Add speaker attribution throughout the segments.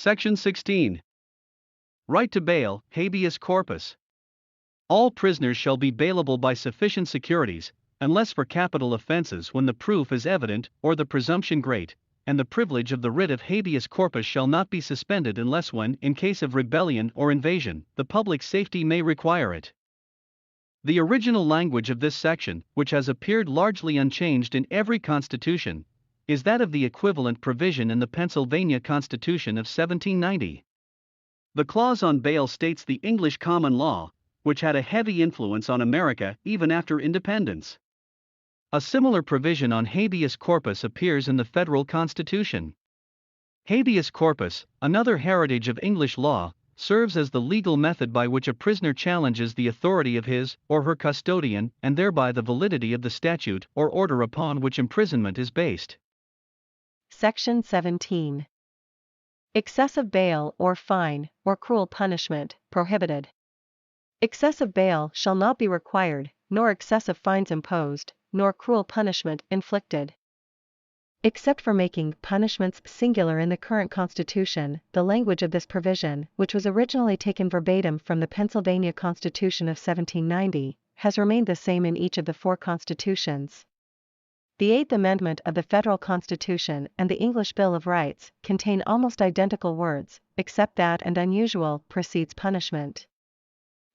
Speaker 1: Section 16. Right to bail, habeas corpus. All prisoners shall be bailable by sufficient securities, unless for capital offences when the proof is evident or the presumption great, and the privilege of the writ of habeas corpus shall not be suspended unless when, in case of rebellion or invasion, the public safety may require it. The original language of this section, which has appeared largely unchanged in every constitution, is that of the equivalent provision in the Pennsylvania Constitution of 1790. The clause on bail states the English common law, which had a heavy influence on America even after independence. A similar provision on habeas corpus appears in the federal Constitution. Habeas corpus, another heritage of English law, serves as the legal method by which a prisoner challenges the authority of his or her custodian and thereby the validity of the statute or order upon which imprisonment is based.
Speaker 2: Section 17. Excessive bail or fine, or cruel punishment, prohibited. Excessive bail shall not be required, nor excessive fines imposed, nor cruel punishment inflicted. Except for making punishments singular in the current Constitution, the language of this provision, which was originally taken verbatim from the Pennsylvania Constitution of 1790, has remained the same in each of the four constitutions. The Eighth Amendment of the Federal Constitution and the English Bill of Rights contain almost identical words, except that and unusual precedes punishment.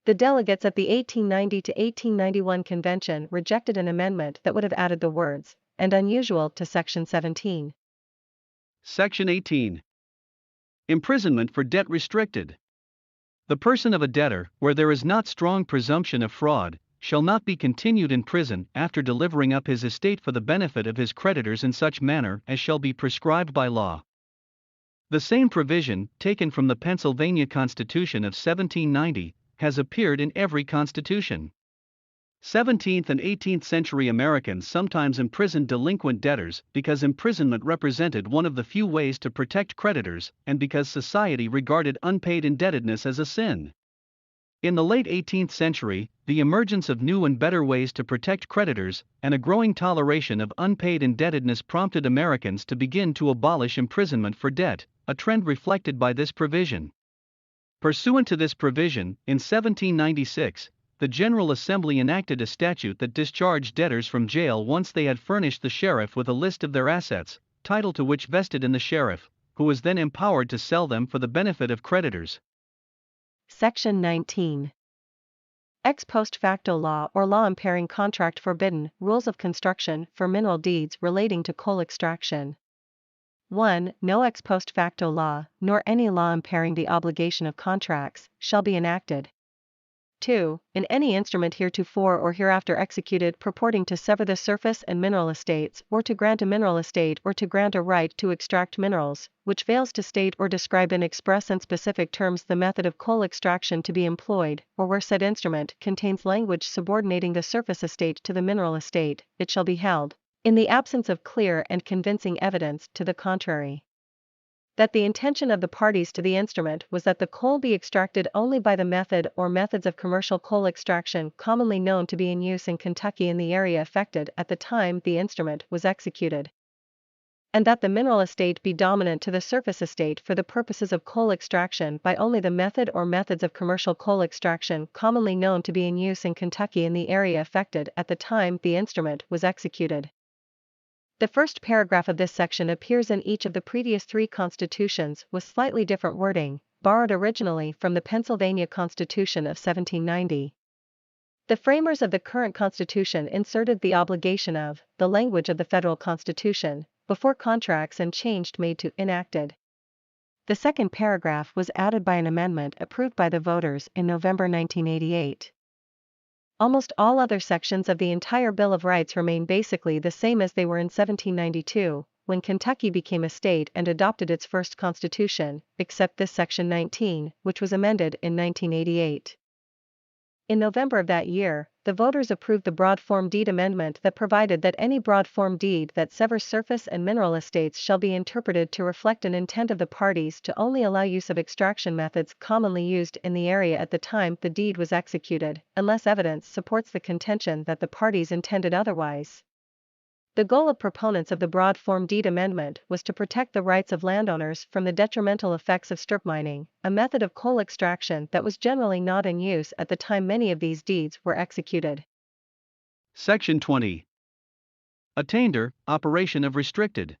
Speaker 2: The delegates at the 1890 to 1891 convention rejected an amendment that would have added the words and unusual to Section 17.
Speaker 1: Section 18. Imprisonment for debt restricted. The person of a debtor, where there is not strong presumption of fraud, shall not be continued in prison after delivering up his estate for the benefit of his creditors in such manner as shall be prescribed by law. The same provision, taken from the Pennsylvania Constitution of 1790, has appeared in every constitution. 17th and 18th century Americans sometimes imprisoned delinquent debtors because imprisonment represented one of the few ways to protect creditors and because society regarded unpaid indebtedness as a sin. In the late 18th century, the emergence of new and better ways to protect creditors and a growing toleration of unpaid indebtedness prompted Americans to begin to abolish imprisonment for debt, a trend reflected by this provision. Pursuant to this provision, in 1796, the General Assembly enacted a statute that discharged debtors from jail once they had furnished the sheriff with a list of their assets, title to which vested in the sheriff, who was then empowered to sell them for the benefit of creditors.
Speaker 2: Section 19. Ex post facto law or law impairing contract forbidden, rules of construction for mineral deeds relating to coal extraction. 1. No ex post facto law, nor any law impairing the obligation of contracts, shall be enacted. 2. In any instrument heretofore or hereafter executed purporting to sever the surface and mineral estates, or to grant a mineral estate or to grant a right to extract minerals, which fails to state or describe in express and specific terms the method of coal extraction to be employed, or where said instrument contains language subordinating the surface estate to the mineral estate, it shall be held, in the absence of clear and convincing evidence to the contrary, that the intention of the parties to the instrument was that the coal be extracted only by the method or methods of commercial coal extraction commonly known to be in use in Kentucky in the area affected at the time the instrument was executed, and that the mineral estate be dominant to the surface estate for the purposes of coal extraction by only the method or methods of commercial coal extraction commonly known to be in use in Kentucky in the area affected at the time the instrument was executed. The first paragraph of this section appears in each of the previous three constitutions with slightly different wording, borrowed originally from the Pennsylvania Constitution of 1790. The framers of the current Constitution inserted the obligation of the language of the federal Constitution before contracts and changed made to enacted. The second paragraph was added by an amendment approved by the voters in November 1988. Almost all other sections of the entire Bill of Rights remain basically the same as they were in 1792, when Kentucky became a state and adopted its first constitution, except this Section 19, which was amended in 1988. In November of that year, the voters approved the Broad Form Deed Amendment that provided that any broad form deed that severs surface and mineral estates shall be interpreted to reflect an intent of the parties to only allow use of extraction methods commonly used in the area at the time the deed was executed, unless evidence supports the contention that the parties intended otherwise. The goal of proponents of the broad form deed amendment was to protect the rights of landowners from the detrimental effects of strip mining, a method of coal extraction that was generally not in use at the time many of these deeds were executed.
Speaker 1: Section 20. Attainder, operation of restricted.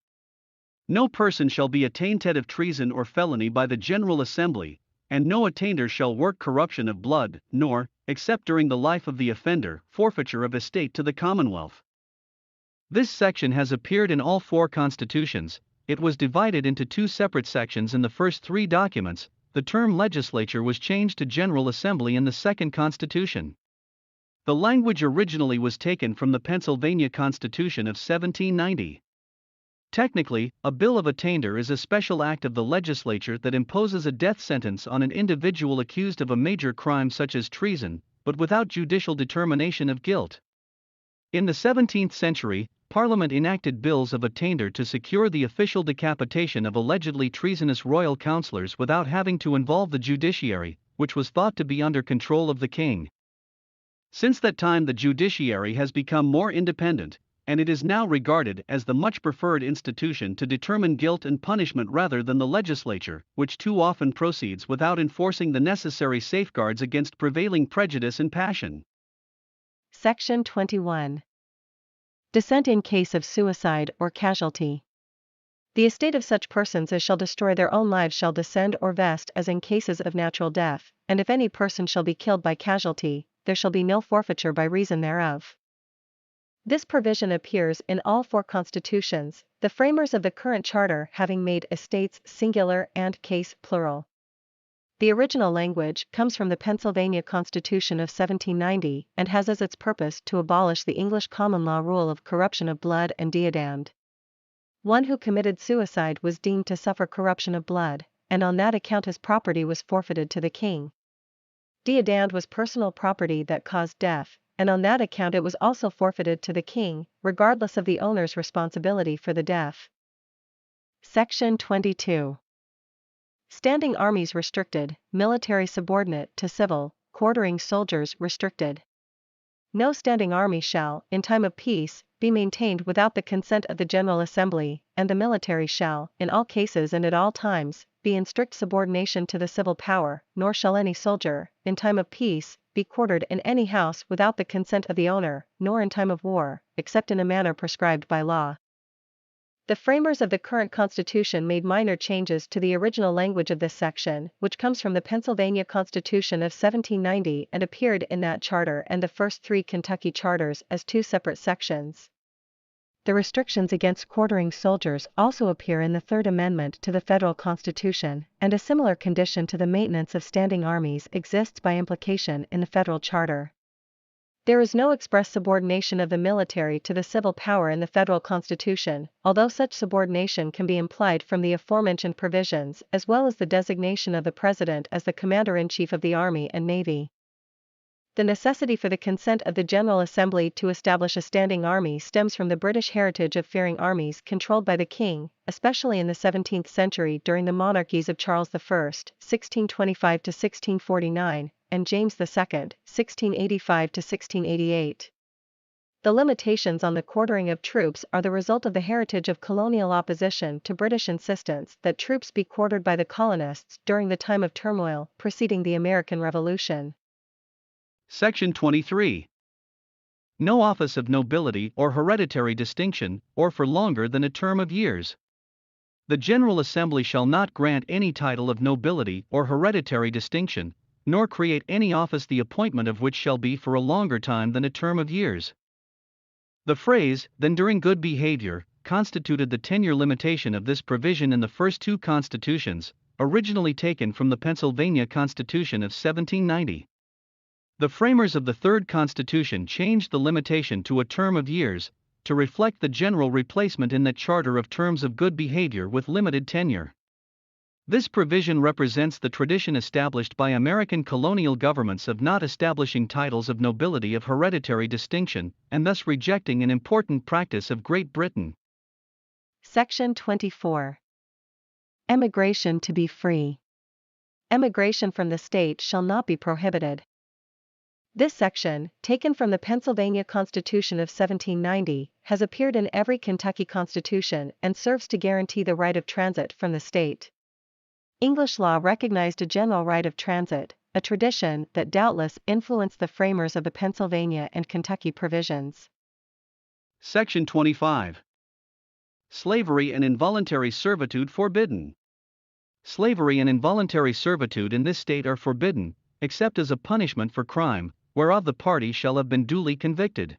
Speaker 1: No person shall be attainted of treason or felony by the General Assembly, and no attainder shall work corruption of blood, nor, except during the life of the offender, forfeiture of estate to the Commonwealth. This section has appeared in all four constitutions. It was divided into two separate sections in the first three documents. The term legislature was changed to General Assembly in the second constitution. The language originally was taken from the Pennsylvania Constitution of 1790. Technically, a bill of attainder is a special act of the legislature that imposes a death sentence on an individual accused of a major crime such as treason, but without judicial determination of guilt. In the 17th century, Parliament enacted bills of attainder to secure the official decapitation of allegedly treasonous royal councillors without having to involve the judiciary, which was thought to be under control of the king. Since that time, the judiciary has become more independent, and it is now regarded as the much preferred institution to determine guilt and punishment rather than the legislature, which too often proceeds without enforcing the necessary safeguards against prevailing prejudice and passion.
Speaker 2: Section 21. Descent in case of suicide or casualty. The estate of such persons as shall destroy their own lives shall descend or vest as in cases of natural death, and if any person shall be killed by casualty, there shall be no forfeiture by reason thereof. This provision appears in all four constitutions, the framers of the current charter having made estates singular and case plural. The original language comes from the Pennsylvania Constitution of 1790 and has as its purpose to abolish the English common law rule of corruption of blood and deodand. One who committed suicide was deemed to suffer corruption of blood, and on that account his property was forfeited to the king. Deodand was personal property that caused death, and on that account it was also forfeited to the king, regardless of the owner's responsibility for the death. Section 22. Standing armies restricted, military subordinate to civil, quartering soldiers restricted. No standing army shall, in time of peace, be maintained without the consent of the General Assembly, and the military shall, in all cases and at all times, be in strict subordination to the civil power, nor shall any soldier, in time of peace, be quartered in any house without the consent of the owner, nor in time of war, except in a manner prescribed by law. The framers of the current Constitution made minor changes to the original language of this section, which comes from the Pennsylvania Constitution of 1790 and appeared in that charter and the first three Kentucky charters as two separate sections. The restrictions against quartering soldiers also appear in the Third Amendment to the Federal Constitution, and a similar condition to the maintenance of standing armies exists by implication in the Federal Charter. There is no express subordination of the military to the civil power in the federal constitution, although such subordination can be implied from the aforementioned provisions as well as the designation of the President as the Commander-in-Chief of the Army and Navy. The necessity for the consent of the General Assembly to establish a standing army stems from the British heritage of fearing armies controlled by the king, especially in the 17th century during the monarchies of Charles I, 1625 to 1649, and James II, 1685 to 1688. The limitations on the quartering of troops are the result of the heritage of colonial opposition to British insistence that troops be quartered by the colonists during the time of turmoil preceding the American Revolution.
Speaker 1: Section 23. No office of nobility or hereditary distinction, or for longer than a term of years. The General Assembly shall not grant any title of nobility or hereditary distinction, nor create any office the appointment of which shall be for a longer time than a term of years. The phrase, "then during good behavior," constituted the tenure limitation of this provision in the first two constitutions, originally taken from the Pennsylvania Constitution of 1790. The framers of the Third Constitution changed the limitation to a term of years, to reflect the general replacement in that charter of terms of good behavior with limited tenure. This provision represents the tradition established by American colonial governments of not establishing titles of nobility of hereditary distinction, and thus rejecting an important practice of Great Britain.
Speaker 2: Section 24. Emigration to be free. Emigration from the state shall not be prohibited. This section, taken from the Pennsylvania Constitution of 1790, has appeared in every Kentucky constitution and serves to guarantee the right of transit from the state. English law recognized a general right of transit, a tradition that doubtless influenced the framers of the Pennsylvania and Kentucky provisions.
Speaker 1: Section 25. Slavery and involuntary servitude forbidden. Slavery and involuntary servitude in this state are forbidden, except as a punishment for crime, whereof the party shall have been duly convicted.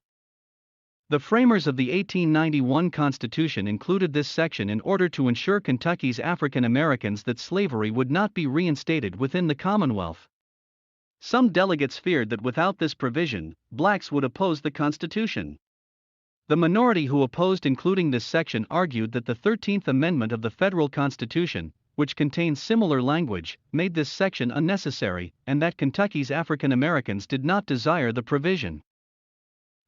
Speaker 1: The framers of the 1891 Constitution included this section in order to ensure Kentucky's African Americans that slavery would not be reinstated within the Commonwealth. Some delegates feared that without this provision, blacks would oppose the Constitution. The minority who opposed including this section argued that the 13th Amendment of the Federal Constitution, which contains similar language, made this section unnecessary, and that Kentucky's African Americans did not desire the provision.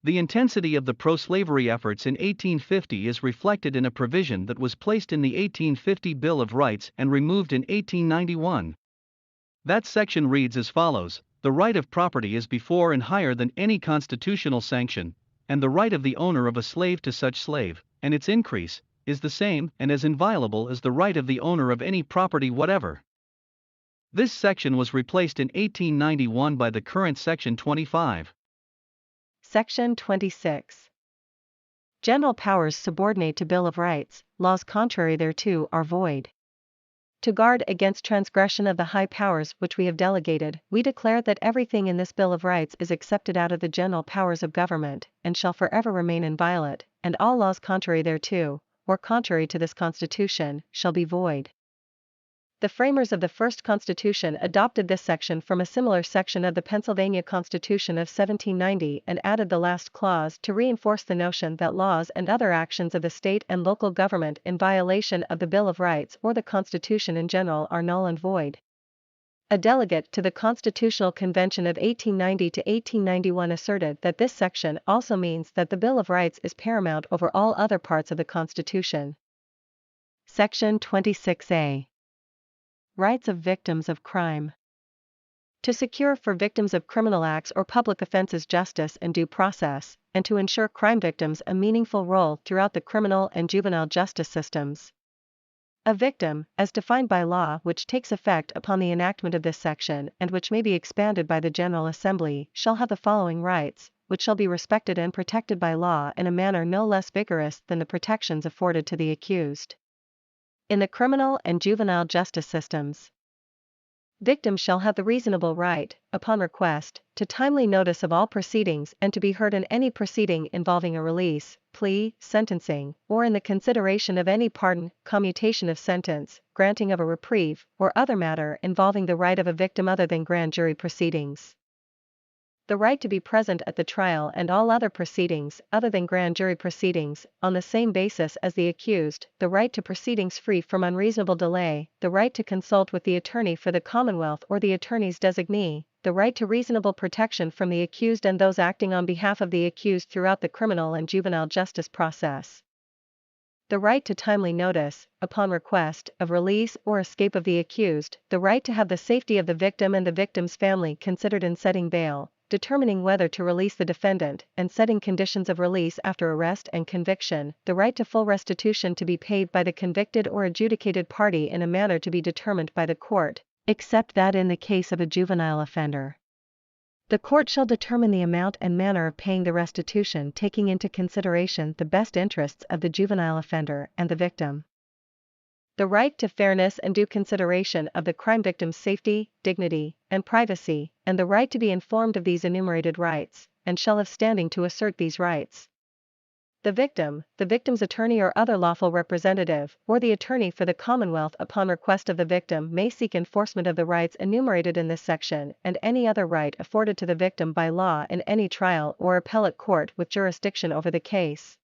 Speaker 1: The intensity of the pro-slavery efforts in 1850 is reflected in a provision that was placed in the 1850 Bill of Rights and removed in 1891. That section reads as follows: "The right of property is before and higher than any constitutional sanction, and the right of the owner of a slave to such slave, and its increase, is the same and as inviolable as the right of the owner of any property whatever." This section was replaced in 1891 by the current Section 25.
Speaker 2: Section 26. General powers subordinate to Bill of Rights, laws contrary thereto are void. To guard against transgression of the high powers which we have delegated, we declare that everything in this Bill of Rights is accepted out of the general powers of government, and shall forever remain inviolate, and all laws contrary thereto, or contrary to this Constitution, shall be void. The framers of the first Constitution adopted this section from a similar section of the Pennsylvania Constitution of 1790 and added the last clause to reinforce the notion that laws and other actions of the state and local government in violation of the Bill of Rights or the Constitution in general are null and void. A delegate to the Constitutional Convention of 1890 to 1891 asserted that this section also means that the Bill of Rights is paramount over all other parts of the Constitution. Section 26A. Rights of victims of crime. To secure for victims of criminal acts or public offenses justice and due process, and to ensure crime victims a meaningful role throughout the criminal and juvenile justice systems. A victim, as defined by law which takes effect upon the enactment of this section and which may be expanded by the General Assembly, shall have the following rights, which shall be respected and protected by law in a manner no less vigorous than the protections afforded to the accused. In the criminal and juvenile justice systems, victims shall have the reasonable right, upon request, to timely notice of all proceedings and to be heard in any proceeding involving a release, plea, sentencing, or in the consideration of any pardon, commutation of sentence, granting of a reprieve, or other matter involving the right of a victim other than grand jury proceedings. The right to be present at the trial and all other proceedings other than grand jury proceedings, on the same basis as the accused, the right to proceedings free from unreasonable delay, the right to consult with the attorney for the Commonwealth or the attorney's designee, the right to reasonable protection from the accused and those acting on behalf of the accused throughout the criminal and juvenile justice process. The right to timely notice, upon request, of release or escape of the accused, the right to have the safety of the victim and the victim's family considered in setting bail, determining whether to release the defendant, and setting conditions of release after arrest and conviction, the right to full restitution to be paid by the convicted or adjudicated party in a manner to be determined by the court, except that in the case of a juvenile offender, the court shall determine the amount and manner of paying the restitution taking into consideration the best interests of the juvenile offender and the victim. The right to fairness and due consideration of the crime victim's safety, dignity, and privacy, and the right to be informed of these enumerated rights, and shall have standing to assert these rights. The victim, the victim's attorney or other lawful representative, or the attorney for the Commonwealth upon request of the victim may seek enforcement of the rights enumerated in this section and any other right afforded to the victim by law in any trial or appellate court with jurisdiction over the case.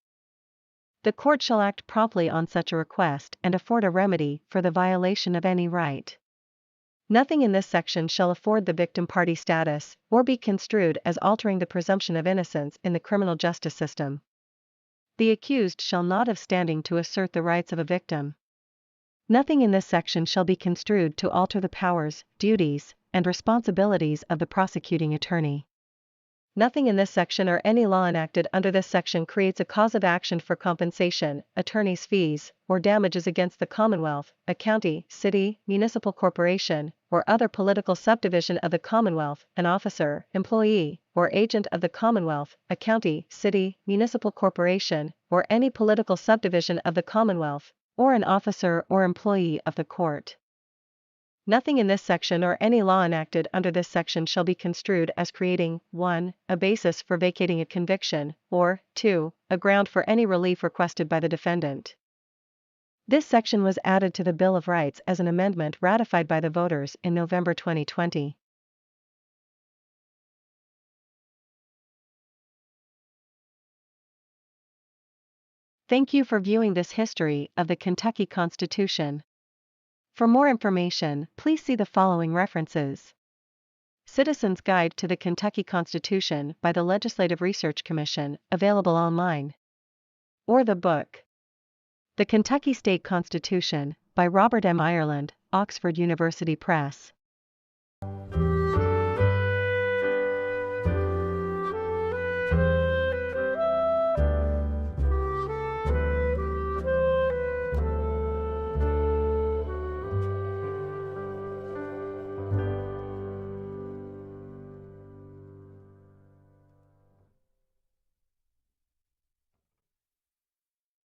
Speaker 2: The court shall act promptly on such a request and afford a remedy for the violation of any right. Nothing in this section shall afford the victim party status, or be construed as altering the presumption of innocence in the criminal justice system. The accused shall not have standing to assert the rights of a victim. Nothing in this section shall be construed to alter the powers, duties, and responsibilities of the prosecuting attorney. Nothing in this section or any law enacted under this section creates a cause of action for compensation, attorney's fees, or damages against the Commonwealth, a county, city, municipal corporation, or other political subdivision of the Commonwealth, an officer, employee, or agent of the Commonwealth, a county, city, municipal corporation, or any political subdivision of the Commonwealth, or an officer or employee of the court. Nothing in this section or any law enacted under this section shall be construed as creating 1. A basis for vacating a conviction, or 2. A ground for any relief requested by the defendant. This section was added to the Bill of Rights as an amendment ratified by the voters in November 2020. Thank you for viewing this history of the Kentucky Constitution. For more information, please see the following references. Citizen's Guide to the Kentucky Constitution by the Legislative Research Commission, available online. Or the book, The Kentucky State Constitution, by Robert M. Ireland, Oxford University Press.